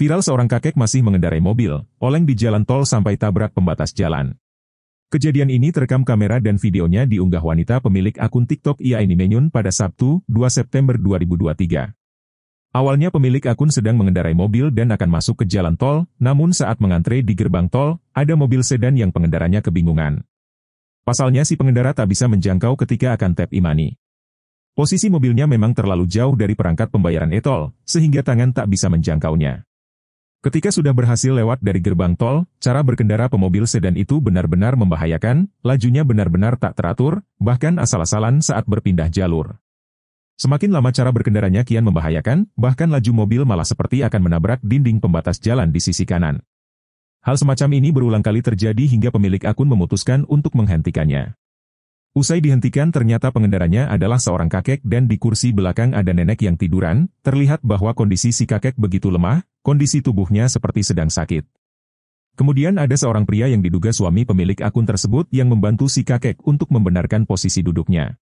Viral seorang kakek masih mengendarai mobil, oleng di jalan tol sampai tabrak pembatas jalan. Kejadian ini terekam kamera dan videonya diunggah wanita pemilik akun TikTok Ia Ini Menyun pada Sabtu, 2 September 2023. Awalnya pemilik akun sedang mengendarai mobil dan akan masuk ke jalan tol, namun saat mengantre di gerbang tol, ada mobil sedan yang pengendaranya kebingungan. Pasalnya si pengendara tak bisa menjangkau ketika akan tap e-money. Posisi mobilnya memang terlalu jauh dari perangkat pembayaran e-tol, sehingga tangan tak bisa menjangkaunya. Ketika sudah berhasil lewat dari gerbang tol, cara berkendara pemobil sedan itu benar-benar membahayakan, lajunya benar-benar tak teratur, bahkan asal-asalan saat berpindah jalur. Semakin lama cara berkendaranya kian membahayakan, bahkan laju mobil malah seperti akan menabrak dinding pembatas jalan di sisi kanan. Hal semacam ini berulang kali terjadi hingga pemilik akun memutuskan untuk menghentikannya. Usai dihentikan ternyata pengendaranya adalah seorang kakek dan di kursi belakang ada nenek yang tiduran, terlihat bahwa kondisi si kakek begitu lemah, kondisi tubuhnya seperti sedang sakit. Kemudian ada seorang pria yang diduga suami pemilik akun tersebut yang membantu si kakek untuk membenarkan posisi duduknya.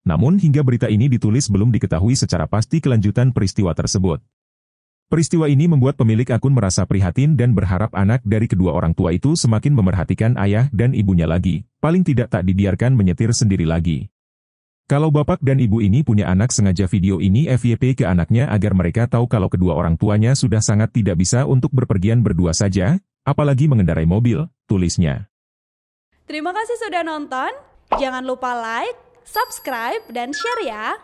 Namun hingga berita ini ditulis belum diketahui secara pasti kelanjutan peristiwa tersebut. Peristiwa ini membuat pemilik akun merasa prihatin dan berharap anak dari kedua orang tua itu semakin memerhatikan ayah dan ibunya lagi, paling tidak tak dibiarkan menyetir sendiri lagi. Kalau bapak dan ibu ini punya anak sengaja video ini FYP ke anaknya agar mereka tahu kalau kedua orang tuanya sudah sangat tidak bisa untuk berpergian berdua saja, apalagi mengendarai mobil, tulisnya. Terima kasih sudah nonton, jangan lupa like, subscribe, dan share ya!